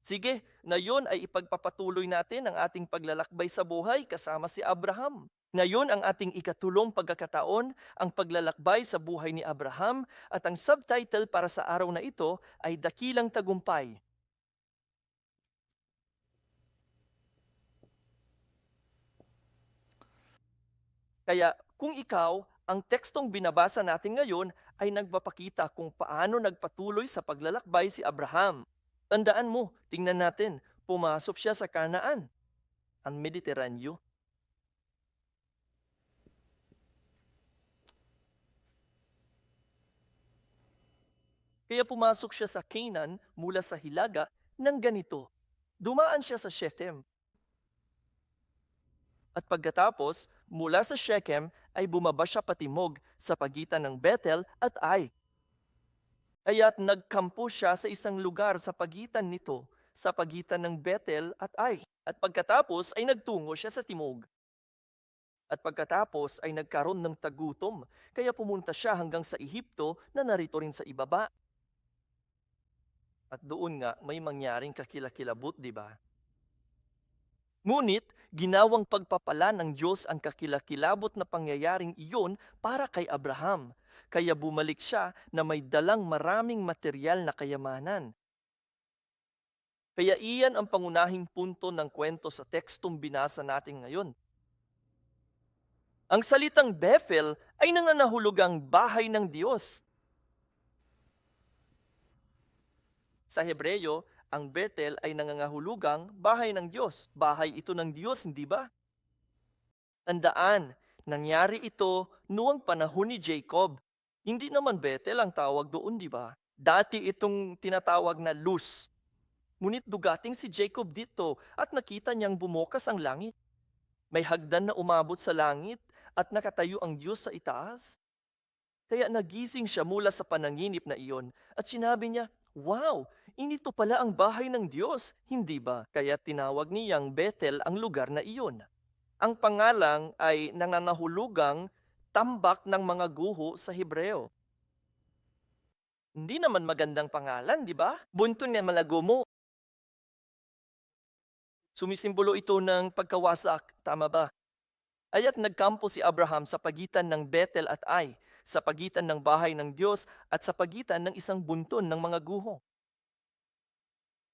Sige, ngayon ay ipagpapatuloy natin ang ating paglalakbay sa buhay kasama si Abraham. Ngayon ang ating ikatulong pagkakataon, ang paglalakbay sa buhay ni Abraham, at ang subtitle para sa araw na ito ay Dakilang Tagumpay. Kaya kung ikaw, ang tekstong binabasa natin ngayon ay nagpapakita kung paano nagpatuloy sa paglalakbay si Abraham. Tandaan mo, tingnan natin, pumasok siya sa Kanaan, ang Mediteraneo. Kaya pumasok siya sa Canaan mula sa hilaga ng ganito. Dumaan siya sa Shechem, at pagkatapos mula sa Shechem ay bumaba siya patimog sa pagitan ng Bethel at Ai. Kaya't nagkampo siya sa isang lugar sa pagitan nito, sa pagitan ng Bethel at Ai. At pagkatapos ay nagtungo siya sa timog. At pagkatapos ay nagkaroon ng tagutom, kaya pumunta siya hanggang sa Ehipto na narito rin sa ibaba. At doon nga may mangyaring kakilakilabot, di ba? Ngunit ginawang pagpapala ng Diyos ang kakilakilabot na pangyayaring iyon para kay Abraham. Kaya bumalik siya na may dalang maraming material na kayamanan. Kaya iyan ang pangunahing punto ng kwento sa tekstong binasa natin ngayon. Ang salitang Bethel ay nanganahulugang bahay ng Diyos. Sa Hebreyo, ang Bethel ay nangangahulugang bahay ng Diyos. Bahay ito ng Diyos, hindi ba? Tandaan, nangyari ito noong panahon ni Jacob. Hindi naman Bethel ang tawag doon, di ba? Dati itong tinatawag na Luz. Ngunit dugating si Jacob dito at nakita niyang bumukas ang langit. May hagdan na umabot sa langit at nakatayo ang Diyos sa itaas. Kaya nagising siya mula sa pananginip na iyon at sinabi niya, "Wow, inito pala ang bahay ng Diyos, hindi ba?" Kaya tinawag niyang Bethel ang lugar na iyon. Ang pangalang ay nananahulugang tambak ng mga guho sa Hebreo. Hindi naman magandang pangalan, di ba? Bunton na malagumo. Sumisimbolo ito ng pagkawasak, tama ba? Aya't nagkampo si Abraham sa pagitan ng Bethel at Ai, sa pagitan ng bahay ng Diyos at sa pagitan ng isang bunton ng mga guho.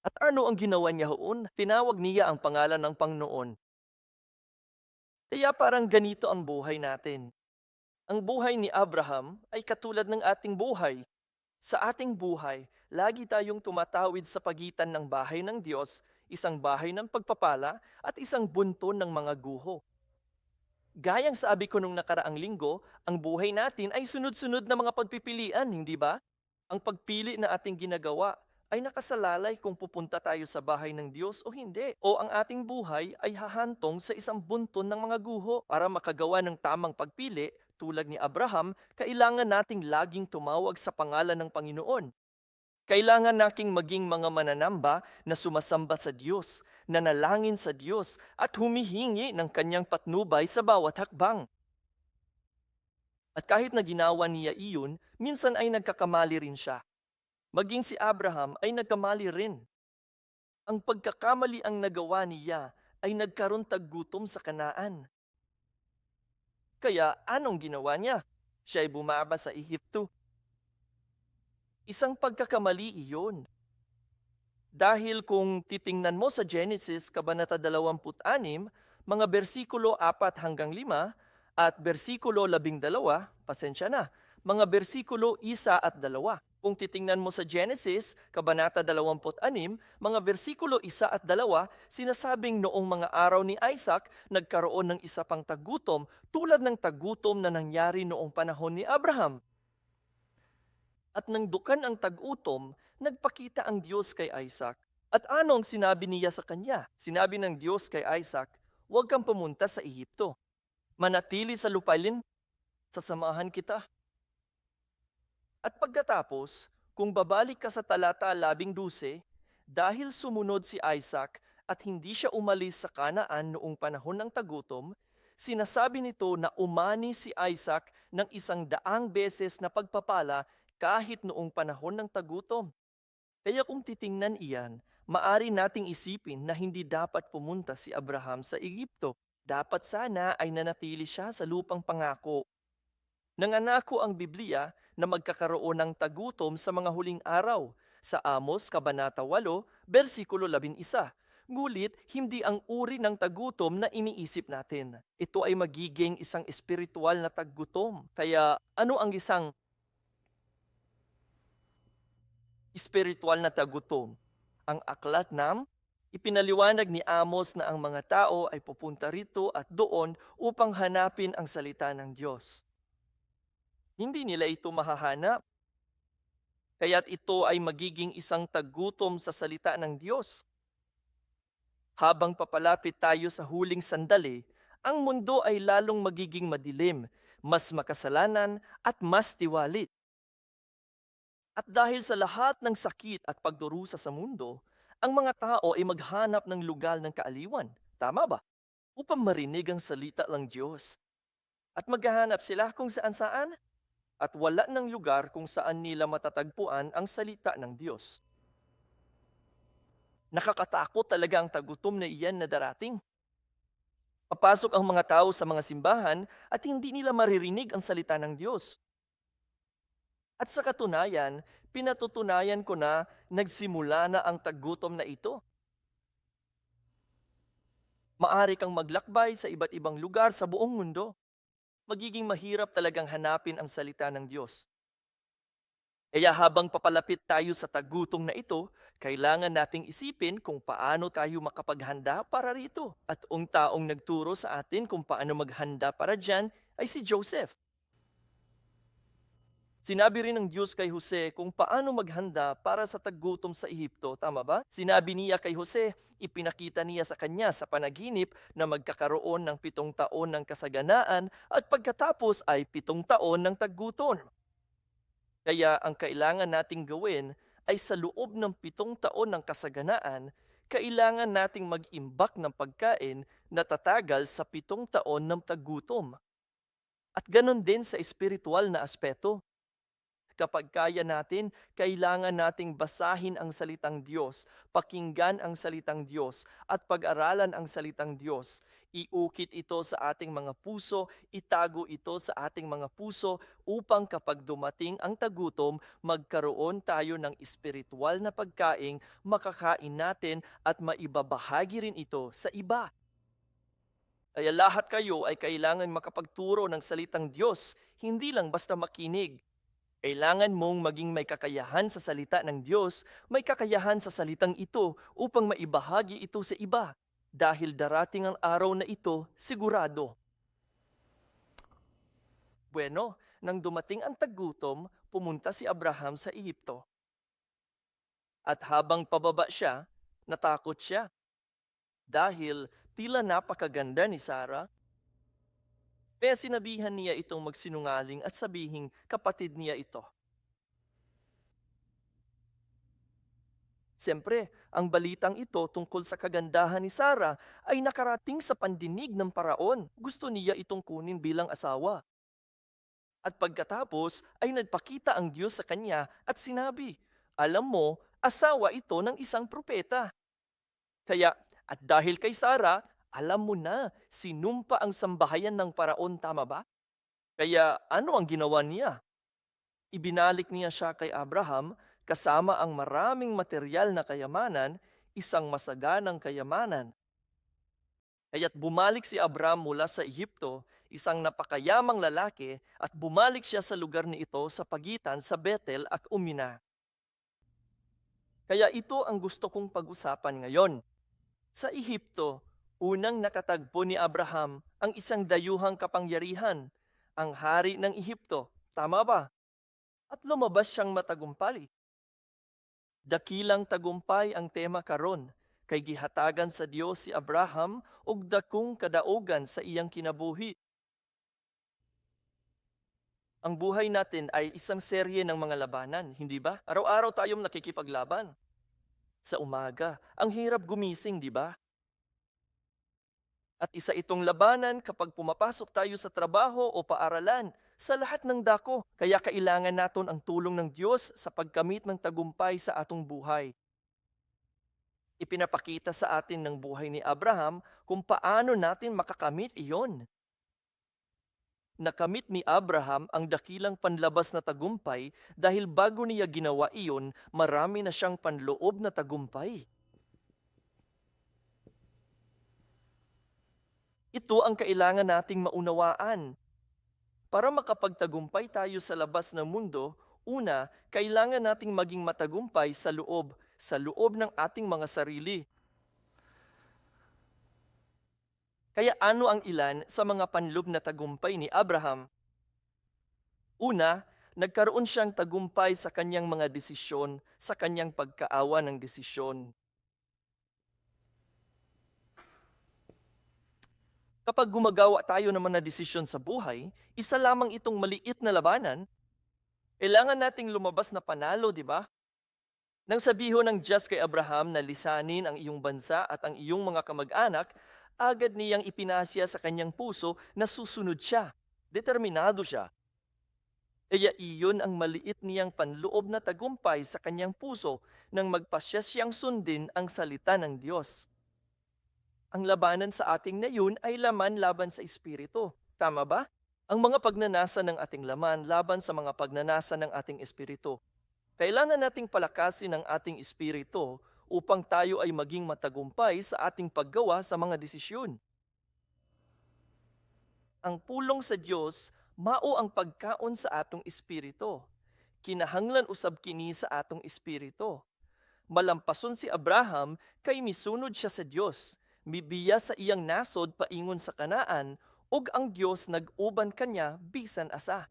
At ano ang ginawa niya hoon? Tinawag niya ang pangalan ng Pangnoon. Kaya parang ganito ang buhay natin. Ang buhay ni Abraham ay katulad ng ating buhay. Sa ating buhay, lagi tayong tumatawid sa pagitan ng bahay ng Diyos, isang bahay ng pagpapala at isang bunton ng mga guho. Gayang sabi ko nung nakaraang linggo, ang buhay natin ay sunod-sunod na mga pagpipilian, hindi ba? Ang pagpili na ating ginagawa ay nakasalalay kung pupunta tayo sa bahay ng Diyos o hindi. O ang ating buhay ay hahantong sa isang bunton ng mga guho. Para makagawa ng tamang pagpili, tulad ni Abraham, kailangan nating laging tumawag sa pangalan ng Panginoon. Kailangan nating maging mga mananamba na sumasamba sa Diyos, nanalangin sa Diyos, at humihingi ng kanyang patnubay sa bawat hakbang. At kahit na ginawa niya iyon, minsan ay nagkakamali rin siya. Maging si Abraham ay nagkamali rin. Ang pagkakamali ang nagawa niya ay nagkaroon taggutom sa Kanaan. Kaya anong ginawa niya? Siya ay bumaba sa Ehipto. Isang pagkakamali iyon. Dahil kung titingnan mo sa Genesis, Kabanata 26, mga bersikulo 4 hanggang 5, at bersikulo 12, pasensya na, mga bersikulo 1 at 2. Kung titingnan mo sa Genesis, Kabanata 26, mga bersikulo 1 at 2, sinasabing noong mga araw ni Isaac, nagkaroon ng isa pang tagutom tulad ng tagutom na nangyari noong panahon ni Abraham. At nang dukan ang tag-utom, nagpakita ang Diyos kay Isaac. At anong sinabi niya sa kanya? Sinabi ng Diyos kay Isaac, "Huwag kang pumunta sa Ehipto. Manatili sa lupain, sasamahan kita." At pagkatapos, kung babalik ka sa talata 12, dahil sumunod si Isaac at hindi siya umalis sa Kanaan noong panahon ng tagutom, sinasabi nito na umani si Isaac ng 100 beses na pagpapala kahit noong panahon ng tagutom. Kaya kung titingnan iyan, maari nating isipin na hindi dapat pumunta si Abraham sa Ehipto. Dapat sana ay nanatili siya sa lupang pangako. Nangangako ang Biblia na magkakaroon ng tagutom sa mga huling araw sa Amos Kabanata 8, versikulo 11. Ngulit, hindi ang uri ng tagutom na iniisip natin. Ito ay magiging isang espiritual na tagutom. Kaya ano ang isang espiritual na tagutom? Ang aklat ng ipinaliwanag ni Amos na ang mga tao ay pupunta rito at doon upang hanapin ang salita ng Diyos. Hindi nila ito mahahanap, kaya't ito ay magiging isang tagutom sa salita ng Diyos. Habang papalapit tayo sa huling sandali, ang mundo ay lalong magiging madilim, mas makasalanan at mas tiwalit. At dahil sa lahat ng sakit at pagdurusa sa mundo, ang mga tao ay maghanap ng lugar ng kaaliwan. Tama ba? Upang marinig ang salita ng Diyos. At maghahanap sila kung saan-saan at wala ng lugar kung saan nila matatagpuan ang salita ng Diyos. Nakakatakot talaga ang tagutom na iyan na darating. Papasok ang mga tao sa mga simbahan at hindi nila maririnig ang salita ng Diyos. At sa katunayan, pinatutunayan ko na nagsimula na ang tagutom na ito. Maari kang maglakbay sa iba't ibang lugar sa buong mundo. Magiging mahirap talagang hanapin ang salita ng Diyos. Kaya habang papalapit tayo sa tagutong na ito, kailangan nating isipin kung paano tayo makapaghanda para rito. At ang taong nagturo sa atin kung paano maghanda para dyan ay si Joseph. Sinabi rin ng Diyos kay Jose kung paano maghanda para sa tagutom sa Ehipto, tama ba? Sinabi niya kay Jose, ipinakita niya sa kanya sa panaginip na magkakaroon ng 7 taon ng kasaganaan at pagkatapos ay 7 taon ng tagutom. Kaya ang kailangan nating gawin ay sa loob ng 7 taon ng kasaganaan, kailangan nating mag-imbak ng pagkain na tatagal sa 7 taon ng tagutom. At ganon din sa espiritual na aspeto. Kapag kaya natin, kailangan nating basahin ang salitang Diyos, pakinggan ang salitang Diyos, at pag-aralan ang salitang Diyos. Iukit ito sa ating mga puso, itago ito sa ating mga puso, upang kapag dumating ang tagutom, magkaroon tayo ng espiritual na pagkaing makakain natin at maibabahagi rin ito sa iba. Kaya lahat kayo ay kailangan makapagturo ng salitang Diyos, hindi lang basta makinig. Kailangan mong maging may kakayahan sa salita ng Diyos, may kakayahan sa salitang ito upang maibahagi ito sa iba. Dahil darating ang araw na ito, sigurado. Bueno, nang dumating ang tagutom, pumunta si Abraham sa Ehipto. At habang pababa siya, natakot siya. Dahil tila napakaganda ni Sarah, kaya sinabihan niya itong magsinungaling at sabihing kapatid niya ito. Siyempre, ang balitang ito tungkol sa kagandahan ni Sarah ay nakarating sa pandinig ng paraon. Gusto niya itong kunin bilang asawa. At pagkatapos ay nagpakita ang Diyos sa kanya at sinabi, "Alam mo, asawa ito ng isang propeta." Kaya, at dahil kay Sarah, alam mo na, sinumpa ang sambahayan ng paraon, tama ba? Kaya ano ang ginawa niya? Ibinalik niya siya kay Abraham kasama ang maraming material na kayamanan, isang masaganang kayamanan. Kaya't bumalik si Abraham mula sa Ehipto, isang napakayamang lalaki, at bumalik siya sa lugar ni ito sa pagitan sa Bethel at Umina. Kaya ito ang gusto kong pag-usapan ngayon. Sa Ehipto, unang nakatagpo ni Abraham ang isang dayuhang kapangyarihan, ang hari ng Ehipto. Tama ba? At lumabas siyang matagumpay. Dakilang tagumpay ang tema karon, kay gihatagan sa Dios si Abraham og dakong kadaugan sa iyang kinabuhi. Ang buhay natin ay isang serye ng mga labanan, hindi ba? Araw-araw tayong nakikipaglaban. Sa umaga, ang hirap gumising, di ba? At isa itong labanan kapag pumapasok tayo sa trabaho o paaralan, sa lahat ng dako. Kaya kailangan naton ang tulong ng Diyos sa pagkamit ng tagumpay sa atong buhay. Ipinapakita sa atin ng buhay ni Abraham kung paano natin makakamit iyon. Nakamit ni Abraham ang dakilang panlabas na tagumpay dahil bago niya ginawa iyon, marami na siyang panloob na tagumpay. Ito ang kailangan nating maunawaan. Para makapagtagumpay tayo sa labas ng mundo, una, kailangan nating maging matagumpay sa loob ng ating mga sarili. Kaya ano ang ilan sa mga panlob na tagumpay ni Abraham? Una, nagkaroon siyang tagumpay sa kanyang mga desisyon, sa kanyang pagkaawa ng desisyon. Kapag gumagawa tayo ng mga desisyon sa buhay, isa lamang itong maliit na labanan, kailangan nating lumabas na panalo, di ba? Nang sabihin ng Diyos kay Abraham na lisanin ang iyong bansa at ang iyong mga kamag-anak, agad niyang ipinasya sa kanyang puso na susunod siya. Determinado siya. Kaya iyon ang maliit niyang panloob na tagumpay sa kanyang puso nang magpasya siyang sundin ang salita ng Diyos. Ang labanan sa ating ngayon ay laman laban sa espiritu. Tama ba? Ang mga pagnanasa ng ating laman laban sa mga pagnanasa ng ating espiritu. Kailangan nating palakasin ang ating espiritu upang tayo ay maging matagumpay sa ating paggawa sa mga desisyon. Ang pulong sa Diyos, mao ang pagkaon sa atong espiritu. Kinahanglan usab kini sa atong espiritu. Malampason si Abraham kay misunod siya sa Dios. Mibiya sa iyang nasod paingon sa Kanaan, ug ang Dios nag-uban kanya bisan asa.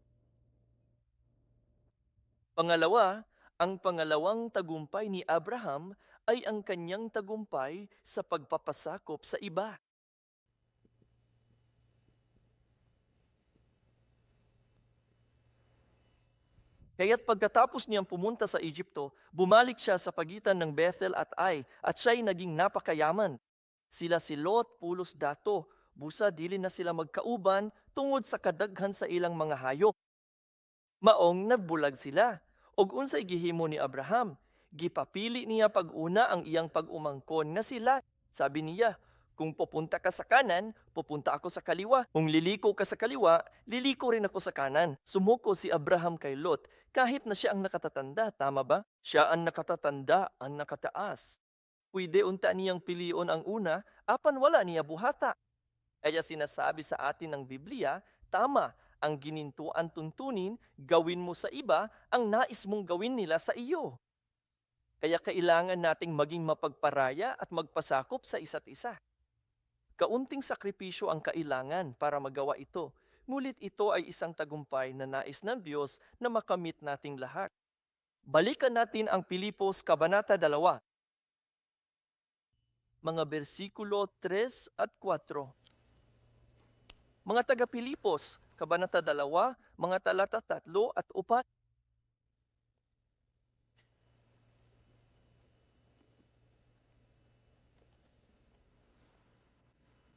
Pangalawa, ang pangalawang tagumpay ni Abraham ay ang kanyang tagumpay sa pagpapasakop sa iba. Kaya't pagkatapos niyang pumunta sa Egypto, bumalik siya sa pagitan ng Bethel at Ai at siya'y naging napakayaman. Sila si Lot, pulos dato, busa dili na sila magkauban tungod sa kadaghan sa ilang mga hayop. Maong nagbulag sila. Og unsay gihimo ni Abraham, gipapili niya pag-una ang iyang pag-umangkon nga sila. Sabi niya, kung pupunta ka sa kanan, pupunta ako sa kaliwa. Kung liliko ka sa kaliwa, liliko rin ako sa kanan. Sumuko si Abraham kay Lot kahit na siya ang nakatatanda, tama ba? Siya ang nakatatanda, ang nakataas. Pwede unta niyang pilion ang una, apan wala niya buhata. Kaya sinasabi sa atin ng Biblia, tama, ang ginintuan tuntunin, gawin mo sa iba ang nais mong gawin nila sa iyo. Kaya kailangan nating maging mapagparaya at magpasakop sa isa't isa. Kaunting sakripisyo ang kailangan para magawa ito, ngulit ito ay isang tagumpay na nais ng Diyos na makamit nating lahat. Balikan natin ang Pilipos Kabanata 2, mga bersikulo 3 at 4. Mga taga-Pilipos, Kabanata 2, mga talata 3 at 4.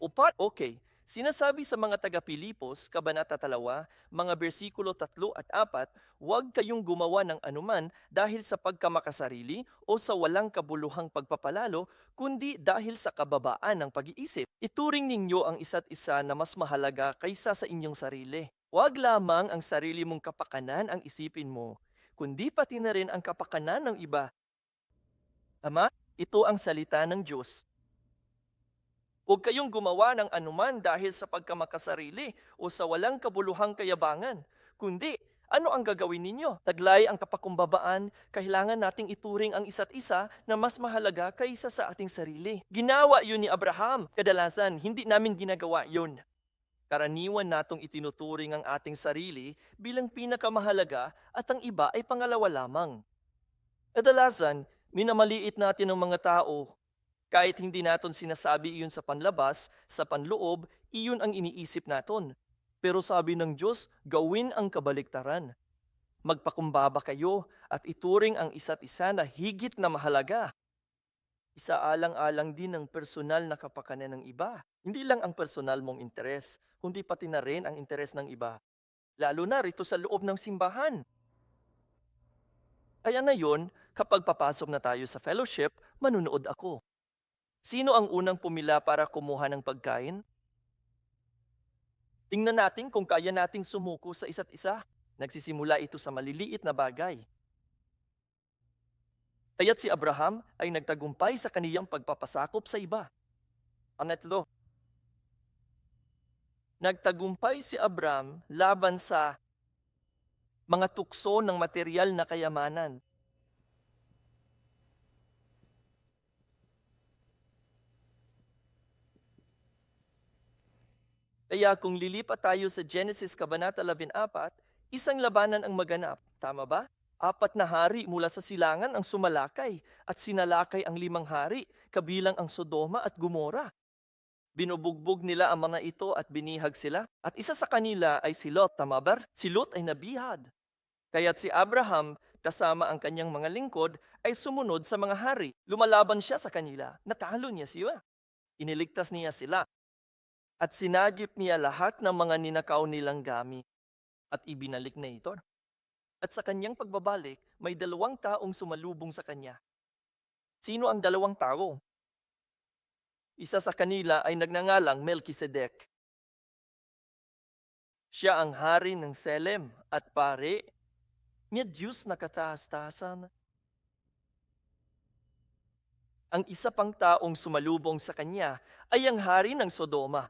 Upat, okay. Sinasabi sa mga taga-Pilipos, Kabanata 2, mga bersikulo 3 at 4, huwag kayong gumawa ng anuman dahil sa pagkamakasarili o sa walang kabuluhang pagpapalalo, kundi dahil sa kababaan ng pag-iisip. Ituring ninyo ang isa't isa na mas mahalaga kaysa sa inyong sarili. Huwag lamang ang sarili mong kapakanan ang isipin mo, kundi pati na rin ang kapakanan ng iba. Ama, ito ang salita ng Diyos. Huwag kayong gumawa ng anuman dahil sa pagkamakasarili o sa walang kabuluhang kayabangan, kundi ano ang gagawin ninyo? Taglay ang kapakumbabaan, kailangan nating ituring ang isa't isa na mas mahalaga kaysa sa ating sarili. Ginawa yun ni Abraham. Kadalasan, hindi namin ginagawa yun. Karaniwan natong itinuturing ang ating sarili bilang pinakamahalaga at ang iba ay pangalawa lamang. Kadalasan, minamaliit natin ang mga tao. Kahit hindi naton sinasabi iyon sa panlabas, sa panloob, iyon ang iniisip naton. Pero sabi ng Diyos, gawin ang kabaliktaran. Magpakumbaba kayo at ituring ang isa't isa na higit na mahalaga. Isaalang-alang din ang personal na kapakanan ng iba. Hindi lang ang personal mong interes, kundi pati na rin ang interes ng iba. Lalo na rito sa loob ng simbahan. Kaya ngayon, kapag papasok na tayo sa fellowship, manunood ako. Sino ang unang pumila para kumuha ng pagkain? Tingnan natin kung kaya nating sumuko sa isa't isa. Nagsisimula ito sa maliliit na bagay. Kaya't si Abraham ay nagtagumpay sa kaniyang pagpapasakop sa iba. Pangatlo, nagtagumpay si Abraham laban sa mga tukso ng material na kayamanan. Kaya kung lilipat tayo sa Genesis Kabanata 14, isang labanan ang maganap. Tama ba? 4 na hari mula sa silangan ang sumalakay at sinalakay ang 5 hari, kabilang ang Sodoma at Gomora. Binubugbog nila ang mga ito at binihag sila. At isa sa kanila ay si Lot, tama ba? Si Lot ay nabihag. Kaya't si Abraham kasama ang kanyang mga lingkod ay sumunod sa mga hari. Lumalaban siya sa kanila. Natalo niya sila. Iniligtas niya sila. At sinagip niya lahat ng mga ninakaw nilang gamit at ibinalik na ito. At sa kanyang pagbabalik, may 2 taong sumalubong sa kanya. Sino ang 2 tao? Isa sa kanila ay nagngangalang Melchizedek. Siya ang hari ng Salem at pare niya Diyos na kataas-taasan. Ang isa pang taong sumalubong sa kanya ay ang hari ng Sodoma.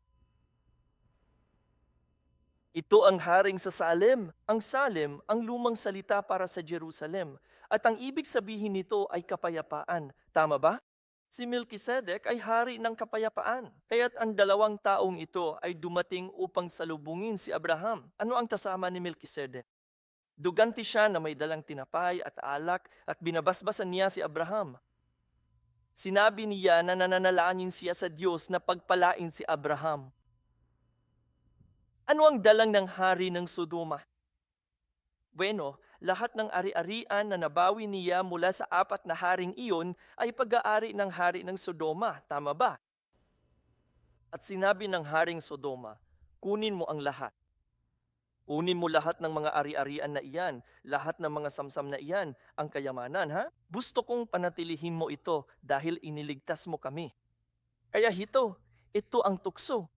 Ito ang haring sa Salem. Ang Salem ang lumang salita para sa Jerusalem. At ang ibig sabihin nito ay kapayapaan. Tama ba? Si Melchizedek ay hari ng kapayapaan. Kaya't ang 2 taong ito ay dumating upang salubungin si Abraham. Ano ang kasama ni Melchizedek? Duganti siya na may dalang tinapay at alak at binabasbasan niya si Abraham. Sinabi niya na nananalangin siya sa Diyos na pagpalain si Abraham. Ano ang dalang ng hari ng Sodoma? Bueno, lahat ng ari-arian na nabawi niya mula sa 4 na haring iyon ay pag-aari ng hari ng Sodoma, tama ba? At sinabi ng haring Sodoma, kunin mo ang lahat. Kunin mo lahat ng mga ari-arian na iyan, lahat ng mga samsam na iyan, ang kayamanan, ha? Gusto kong panatilihin mo ito dahil iniligtas mo kami. Kaya ito ang tukso.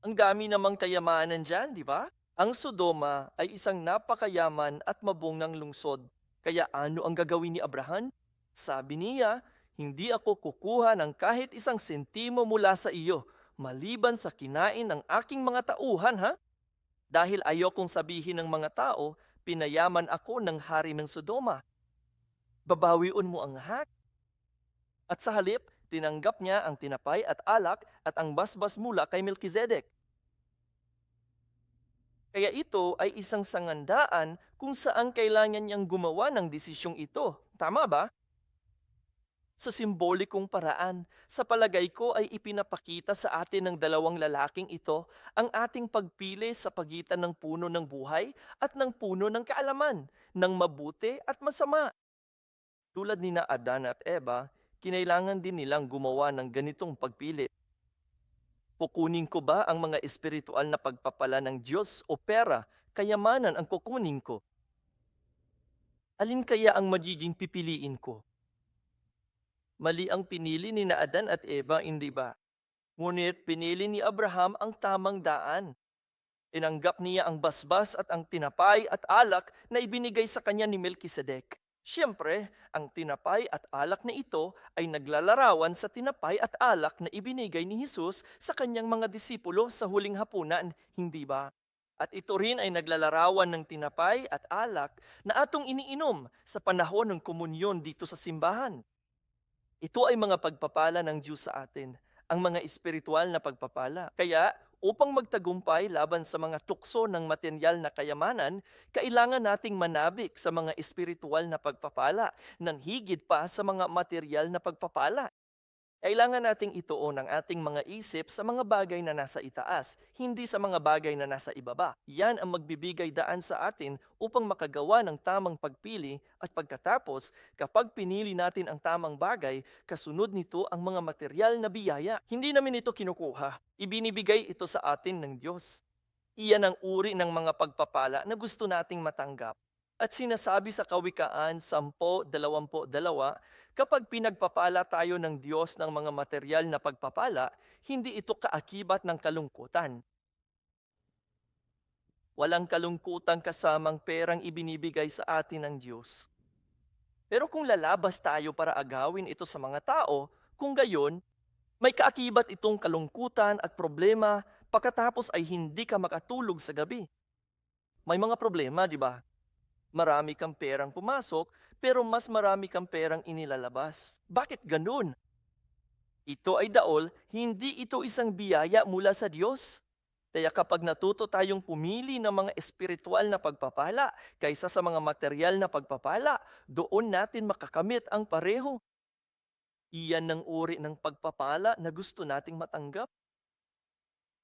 Ang dami namang kayamanan dyan, di ba? Ang Sodoma ay isang napakayaman at mabungang lungsod. Kaya ano ang gagawin ni Abraham? Sabi niya, hindi ako kukuha ng kahit 1 sentimo mula sa iyo, maliban sa kinain ng aking mga tauhan, ha? Dahil ayokong sabihin ng mga tao, pinayaman ako ng hari ng Sodoma. Babawiun mo ang lahat. At sa halip, tinanggap niya ang tinapay at alak at ang basbas mula kay Melchizedek. Kaya ito ay isang sangandaan kung saan kailangan niyang gumawa ng desisyong ito. Tama ba? Sa simbolikong paraan, sa palagay ko ay ipinapakita sa atin ng 2 lalaking ito ang ating pagpili sa pagitan ng puno ng buhay at ng puno ng kaalaman, ng mabuti at masama. Tulad ni na Adan at Eva, kinailangan din nilang gumawa ng ganitong pagpili. Kukunin ko ba ang mga espiritual na pagpapala ng Diyos o pera, kayamanan ang kukunin ko? Alin kaya ang magiging pipiliin ko? Mali ang pinili ni na Adan at Eva, hindi ba? Ngunit pinili ni Abraham ang tamang daan. Tinanggap niya ang basbas at ang tinapay at alak na ibinigay sa kanya ni Melchizedek. Siyempre, ang tinapay at alak na ito ay naglalarawan sa tinapay at alak na ibinigay ni Jesus sa kanyang mga disipulo sa huling hapunan, hindi ba? At ito rin ay naglalarawan ng tinapay at alak na atong iniinom sa panahon ng komunyon dito sa simbahan. Ito ay mga pagpapala ng Diyos sa atin, ang mga espiritual na pagpapala. Kaya, upang magtagumpay laban sa mga tukso ng material na kayamanan, kailangan nating manabik sa mga espiritual na pagpapala ng higit pa sa mga material na pagpapala. Kailangan nating ituon ang ating mga isip sa mga bagay na nasa itaas, hindi sa mga bagay na nasa ibaba. Yan ang magbibigay daan sa atin upang makagawa ng tamang pagpili at pagkatapos, kapag pinili natin ang tamang bagay, kasunod nito ang mga material na biyaya. Hindi namin ito kinukuha. Ibinibigay ito sa atin ng Diyos. Iyan ang uri ng mga pagpapala na gusto nating matanggap. At sinasabi sa Kawikaan 10:22, kapag pinagpapala tayo ng Diyos ng mga material na pagpapala, hindi ito kaakibat ng kalungkutan. Walang kalungkutan kasamang perang ibinibigay sa atin ng Diyos. Pero kung lalabas tayo para agawin ito sa mga tao, kung gayon, may kaakibat itong kalungkutan at problema pagkatapos ay hindi ka makatulog sa gabi. May mga problema, di ba? Marami kang perang pumasok, pero mas marami kang perang inilalabas. Bakit ganun? Ito ay daol, hindi ito isang biyaya mula sa Diyos. Kaya kapag natuto tayong pumili ng mga espiritual na pagpapala kaysa sa mga material na pagpapala, doon natin makakamit ang pareho. Iyan ang uri ng pagpapala na gusto nating matanggap.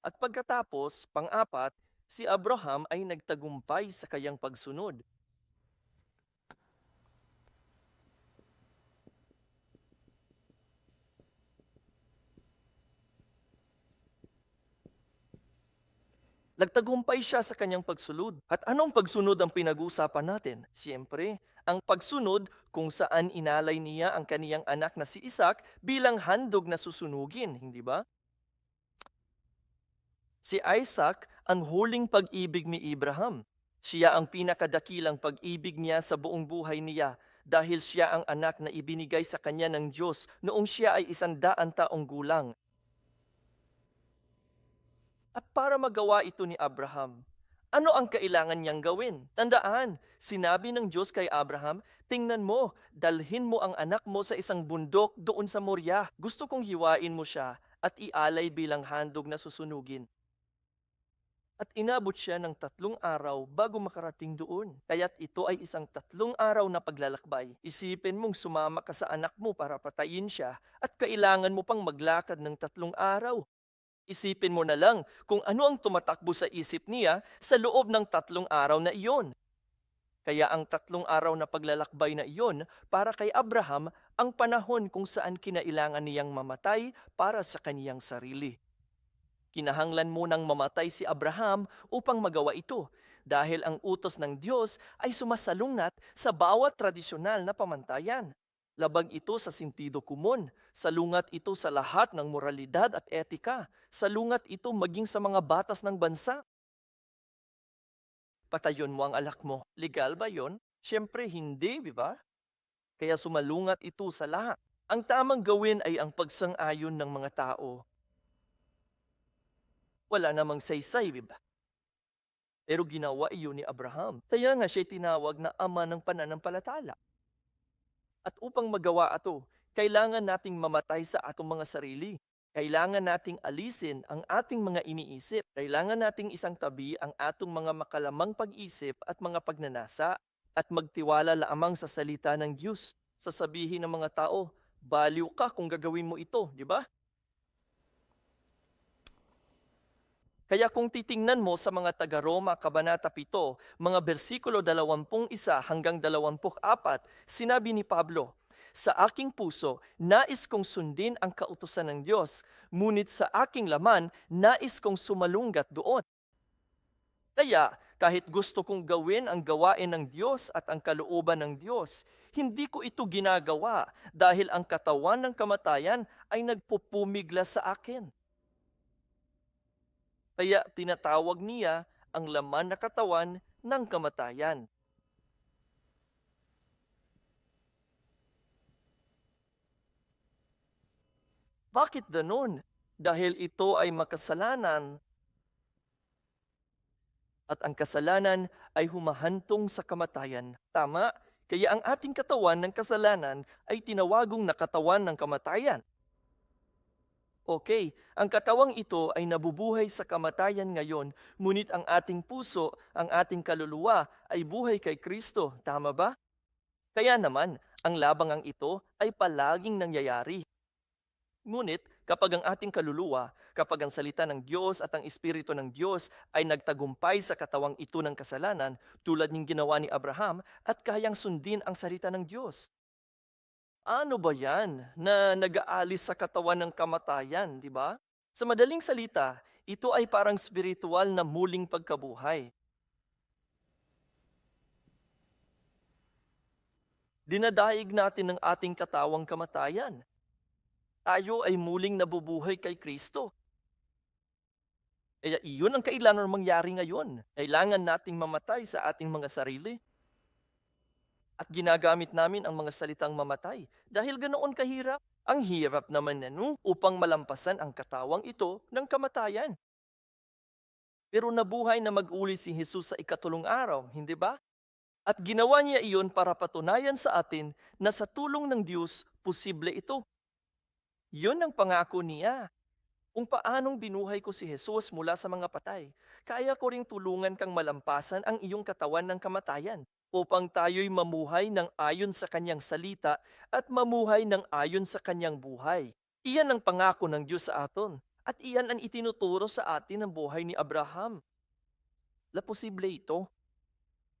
At pagkatapos, pang-apat, si Abraham ay nagtagumpay sa kayang pagsunod. Nagtagumpay siya sa kanyang pagsunod. At anong pagsunod ang pinag-uusapan natin? Siyempre, ang pagsunod kung saan inalay niya ang kaniyang anak na si Isaac bilang handog na susunugin, hindi ba? Si Isaac ang huling pag-ibig ni Abraham. Siya ang pinakadakilang pag-ibig niya sa buong buhay niya dahil siya ang anak na ibinigay sa kanya ng Diyos noong siya ay 100 taong gulang. At para magawa ito ni Abraham, ano ang kailangan niyang gawin? Tandaan, sinabi ng Diyos kay Abraham, tingnan mo, dalhin mo ang anak mo sa isang bundok doon sa Moriah. Gusto kong hiwain mo siya at ialay bilang handog na susunugin. At inabot siya ng 3 araw bago makarating doon. Kaya't ito ay isang 3 araw na paglalakbay. Isipin mong sumama ka sa anak mo para patayin siya at kailangan mo pang maglakad ng 3 araw. Isipin mo na lang kung ano ang tumatakbo sa isip niya sa loob ng 3 araw na iyon. Kaya ang 3 araw na paglalakbay na iyon para kay Abraham ang panahon kung saan kinailangan niyang mamatay para sa kaniyang sarili. Kinahanglan munang mamatay si Abraham upang magawa ito dahil ang utos ng Diyos ay sumasalungat sa bawat tradisyonal na pamantayan. Labag ito sa sentido komon, salungat ito sa lahat ng moralidad at etika, salungat ito maging sa mga batas ng bansa. Patayon mo ang alak mo. Legal ba yon? Siyempre hindi, di ba? Kaya sumalungat ito sa lahat. Ang tamang gawin ay ang pagsang-ayon ng mga tao. Wala namang saysay, di ba? Pero ginawa iyon ni Abraham. Kaya nga siya tinawag na ama ng pananampalataya. At upang magawa ito, kailangan nating mamatay sa atong mga sarili. Kailangan nating alisin ang ating mga iniisip. Kailangan nating isang tabi ang atong mga makalamang pag-isip at mga pagnanasa at magtiwala lamang sa salita ng Diyos. Sasabihin ng mga tao, baliw ka kung gagawin mo ito, di ba? Kaya kung titingnan mo sa mga taga-Roma, Kabanata 7, mga bersikulo 21 hanggang 24, sinabi ni Pablo, sa aking puso, nais kong sundin ang kautusan ng Diyos, ngunit sa aking laman, nais kong sumalunggat doon. Kaya, kahit gusto kong gawin ang gawain ng Diyos at ang kalooban ng Diyos, hindi ko ito ginagawa dahil ang katawan ng kamatayan ay nagpupumigla sa akin. Kaya tinatawag niya ang laman na katawan ng kamatayan. Bakit ganon? Dahil ito ay makasalanan at ang kasalanan ay humahantong sa kamatayan. Tama? Kaya ang ating katawan ng kasalanan ay tinawagong na katawan ng kamatayan. Okay, ang katawang ito ay nabubuhay sa kamatayan ngayon, ngunit ang ating puso, ang ating kaluluwa ay buhay kay Kristo. Tama ba? Kaya naman, ang labangang ito ay palaging nangyayari. Ngunit kapag ang ating kaluluwa, kapag ang salita ng Diyos at ang Espiritu ng Diyos ay nagtagumpay sa katawang ito ng kasalanan, tulad ng ginawa ni Abraham, at kayang sundin ang salita ng Diyos. Ano ba yan na nag-aalis sa katawan ng kamatayan, di ba? Sa madaling salita, ito ay parang spiritual na muling pagkabuhay. Dinadaig natin ang ating katawang kamatayan. Tayo ay muling nabubuhay kay Kristo. Kaya iyon ang kailangan mangyari ngayon. Kailangan nating mamatay sa ating mga sarili. At ginagamit namin ang mga salitang mamatay dahil ganoon kahirap. Ang hirap naman upang malampasan ang katawang ito ng kamatayan. Pero nabuhay na mag-uli si Jesus sa ikatulong araw, hindi ba? At ginawa niya iyon para patunayan sa atin na sa tulong ng Diyos, posible ito. Yun ang pangako niya. Kung paanong binuhay ko si Jesus mula sa mga patay, kaya ko ring tulungan kang malampasan ang iyong katawan ng kamatayan upang tayo'y mamuhay ng ayon sa kanyang salita at mamuhay ng ayon sa kanyang buhay. Iyan ang pangako ng Diyos sa atin at iyan ang itinuturo sa atin ng buhay ni Abraham. La posible ito.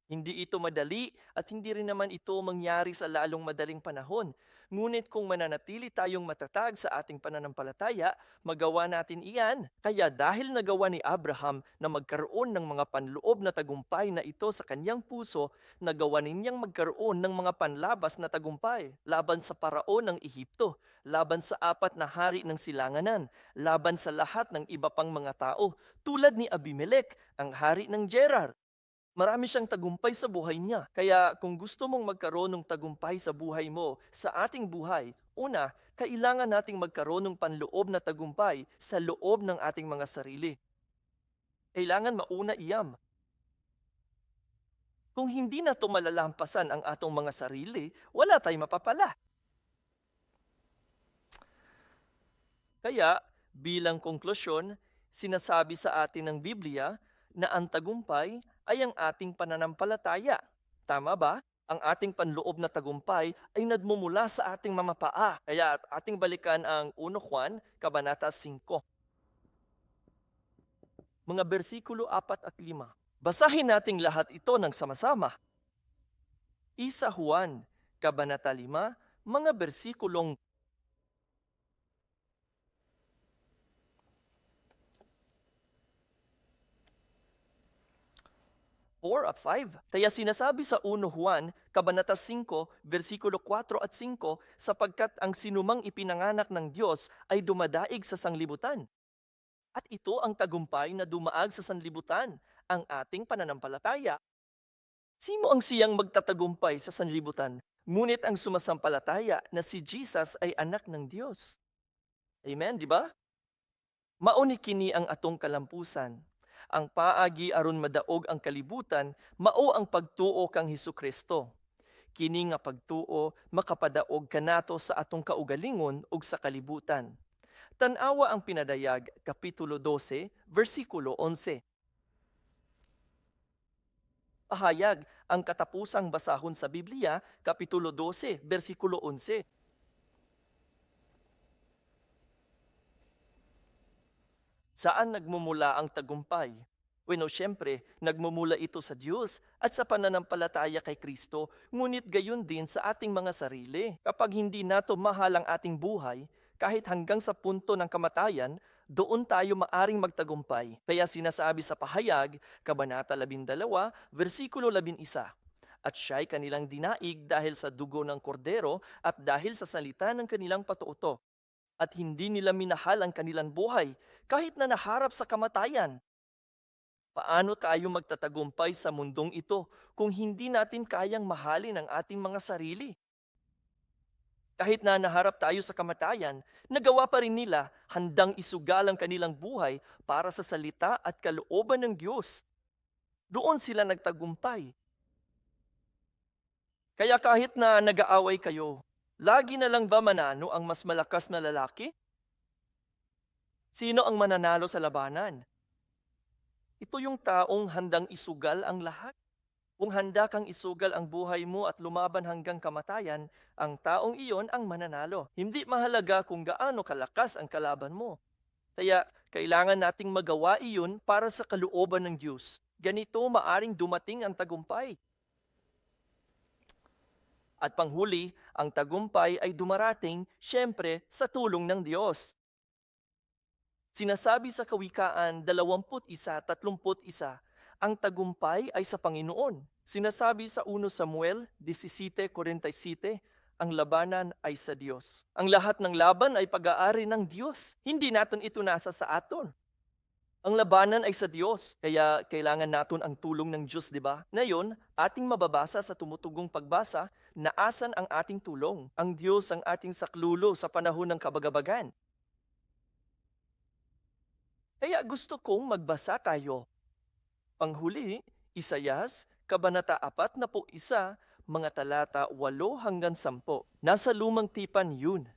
Hindi ito madali at hindi rin naman ito mangyari sa lalong madaling panahon. Ngunit kung mananatili tayong matatag sa ating pananampalataya, magawa natin iyan. Kaya dahil nagawa ni Abraham na magkaroon ng mga panloob na tagumpay na ito sa kanyang puso, nagawa ninyang magkaroon ng mga panlabas na tagumpay laban sa paraon ng Ehipto, laban sa 4 na hari ng silanganan, laban sa lahat ng iba pang mga tao, tulad ni Abimelech, ang hari ng Gerar. Marami siyang tagumpay sa buhay niya. Kaya kung gusto mong magkaroon ng tagumpay sa buhay mo, sa ating buhay, una, kailangan nating magkaroon ng panloob na tagumpay sa loob ng ating mga sarili. Kailangan mauna iyam. Kung hindi na ito malalampasan ang atong mga sarili, wala tayong mapapala. Kaya, bilang konklusyon, sinasabi sa atin ng Biblia na ang tagumpay ay ang ating pananampalataya. Tama ba? Ang ating panloob na tagumpay ay nagmumula sa ating mamapaa. Kaya ating balikan ang 1 Juan, Kabanata 5. Mga bersikulo 4 at 5. Basahin nating lahat ito ng sama-sama. 1 Juan, Kabanata 5, mga bersikulong 4 at 5. Kaya sinasabi sa 1 Juan, Kabanata 5, versikulo 4 at 5, sapagkat ang sinumang ipinanganak ng Diyos ay dumadaig sa sanglibutan. At ito ang tagumpay na dumaag sa sanlibutan, ang ating pananampalataya. Sino ang siyang magtatagumpay sa sanlibutan? Ngunit ang sumasampalataya na si Jesus ay anak ng Diyos. Amen, di ba? Mauni kini ang atong kalampusan. Ang paagi aron madaog ang kalibutan, mao ang pagtuo kang Hesukristo. Kini nga pagtuo makapadaog kanato sa atong kaugalingon ug sa kalibutan. Tan-awa ang pinadayag, Kapitulo 12, versikulo 11. Pahayag ang katapusang basahon sa Biblia, Kapitulo 12, versikulo 11. Saan nagmumula ang tagumpay? Bueno, syempre, nagmumula ito sa Diyos at sa pananampalataya kay Kristo, ngunit gayon din sa ating mga sarili. Kapag hindi nato mahal ang ating buhay, kahit hanggang sa punto ng kamatayan, doon tayo maaring magtagumpay. Kaya sinasabi sa pahayag, Kabanata 12, versikulo 11, at siya'y kanilang dinaig dahil sa dugo ng kordero at dahil sa salita ng kanilang patuoto at hindi nila minahal ang kanilang buhay kahit na naharap sa kamatayan. Paano tayo magtatagumpay sa mundong ito kung hindi natin kayang mahalin ang ating mga sarili? Kahit na naharap tayo sa kamatayan, nagawa pa rin nila handang isugal ang kanilang buhay para sa salita at kalooban ng Diyos. Doon sila nagtagumpay. Kaya kahit na nag-aaway kayo, lagi na lang ba manalo ang mas malakas na lalaki? Sino ang mananalo sa labanan? Ito yung taong handang isugal ang lahat. Kung handa kang isugal ang buhay mo at lumaban hanggang kamatayan, ang taong iyon ang mananalo. Hindi mahalaga kung gaano kalakas ang kalaban mo. Kaya kailangan nating magawa iyon para sa kalooban ng Diyos. Ganito maaring dumating ang tagumpay. At panghuli, ang tagumpay ay dumarating, syempre, sa tulong ng Diyos. Sinasabi sa Kawikaan 21:31, Ang tagumpay ay sa Panginoon. Sinasabi sa 1 Samuel 17:47, ang labanan ay sa Diyos. Ang lahat ng laban ay pag-aari ng Diyos. Hindi natin ito nasa sa aton. Ang labanan ay sa Diyos, kaya kailangan natin ang tulong ng Diyos, di ba? Ngayon, ating mababasa sa tumutugong pagbasa na asan ang ating tulong. Ang Diyos ang ating saklulo sa panahon ng kabagabagan. Kaya gusto kong magbasa tayo. Panghuli, Isayas, Kabanata 41, mga talata 8 hanggang 10. Nasa lumang tipan yun.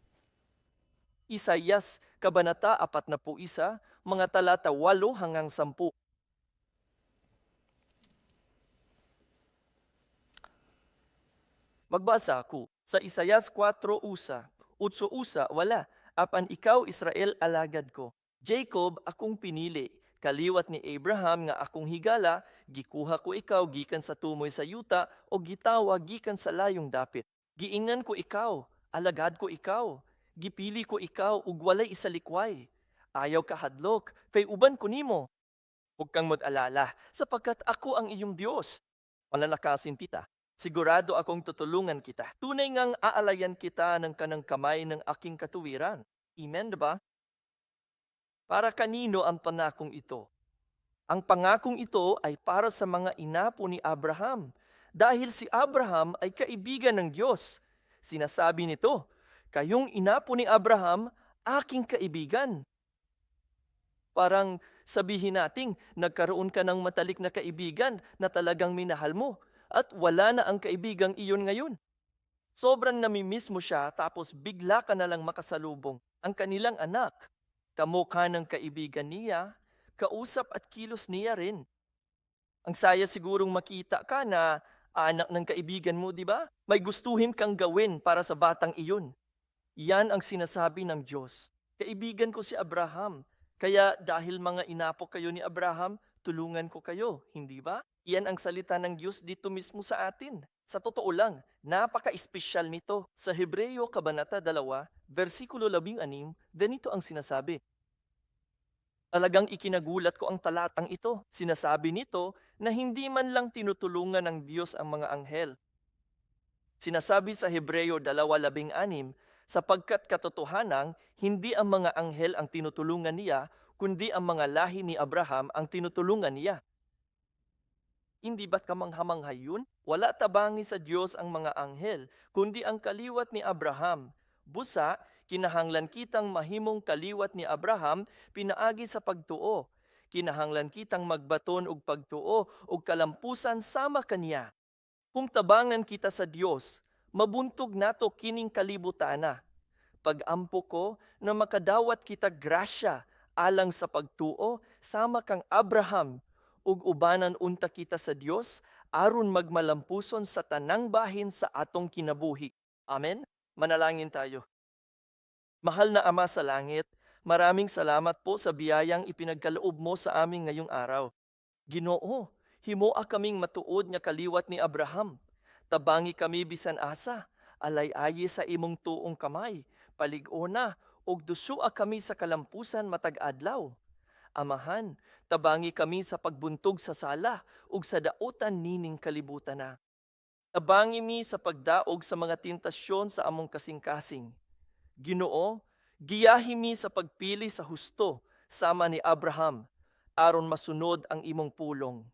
Isayas, Kabanata 41, mga talata 8 hanggang 10. Magbasa ako. Sa Isayas 4 usa, 8 usa, wala. Apan ikaw, Israel, alagad ko. Jacob, akong pinili. Kaliwat ni Abraham nga akong higala, gikuha ko ikaw gikan sa tumoy sa yuta o gitawa gikan sa layong dapit. Giingan ko ikaw, alagad ko ikaw. Gipili ko ikaw ug walay isalikway. Ayaw ka hadlok, kay uban ko nimo. Huwag kang mag-alala, sapagkat ako ang iyong Diyos. Panlalakasin kita. Sigurado akong tutulungan kita. Tunay ngang aalayan kita ng kanang kamay ng aking katuwiran. Amen, diba? Para kanino ang pangakong ito? Ang pangakong ito ay para sa mga inapo ni Abraham. Dahil si Abraham ay kaibigan ng Diyos. Sinasabi nito, kayong inapo ni Abraham, aking kaibigan. Parang sabihin nating nagkaroon ka ng matalik na kaibigan na talagang minahal mo at wala na ang kaibigang iyon ngayon. Sobrang namimiss mo siya tapos bigla ka na lang makasalubong. Ang kanilang anak, kamukha ng kaibigan niya, kausap at kilos niya rin. Ang saya sigurong makita ka na anak ng kaibigan mo, di ba? May gustuhin kang gawin para sa batang iyon. Yan ang sinasabi ng Diyos. Kaibigan ko si Abraham. Kaya dahil mga inapo kayo ni Abraham, tulungan ko kayo, hindi ba? Iyan ang salita ng Diyos dito mismo sa atin. Sa totoo lang, napaka-espesyal nito. Sa Hebreo Kabanata 2, versikulo 16, ganito ang sinasabi. Talagang ikinagulat ko ang talatang ito. Sinasabi nito na hindi man lang tinutulungan ng Diyos ang mga anghel. Sinasabi sa Hebreo 2:16, sapagkat katotohanan, hindi ang mga anghel ang tinutulungan niya, kundi ang mga lahi ni Abraham ang tinutulungan niya. Hindi ba't kamangha-mangha yun? Wala tabangi sa Diyos ang mga anghel, kundi ang kaliwat ni Abraham. Busa, kinahanglan kitang mahimong kaliwat ni Abraham, pinaagi sa pagtuo. Kinahanglan kitang magbaton og pagtuo og kalampusan sama kaniya. Kung tabangan kita sa Diyos, mabuntog nato kining kalibutana. Pag-ampo ko na makadawat kita grasya alang sa pagtuo, sama kang Abraham, ug ubanan unta kita sa Dios aron magmalampuson sa tanang bahin sa atong kinabuhi. Amen. Manalangin tayo. Mahal na Ama sa langit, maraming salamat po sa biyayang ipinagkaloob mo sa amin ngayong araw. Ginoo, himoa kaming matuod nga kaliwat ni Abraham. Tabangi kami bisan asa, alay-ayi sa imong tuong kamay, palig-ona, ug dusua kami sa kalampusan matag adlaw. Amahan, tabangi kami sa pagbuntog sa sala ug sa dautan nining kalibutan na. Tabangi mi sa pagdaog sa mga tentasyon sa among kasing-kasing. Ginoo, giyahi mi sa pagpili sa husto sama ni Abraham aron masunod ang imong pulong.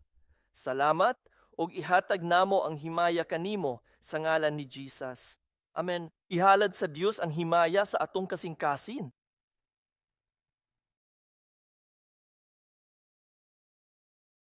Salamat ug ihatag namo ang himaya kanimo sa ngalan ni Jesus. Amen. Ihalad sa Dios ang himaya sa atong kasing-kasing.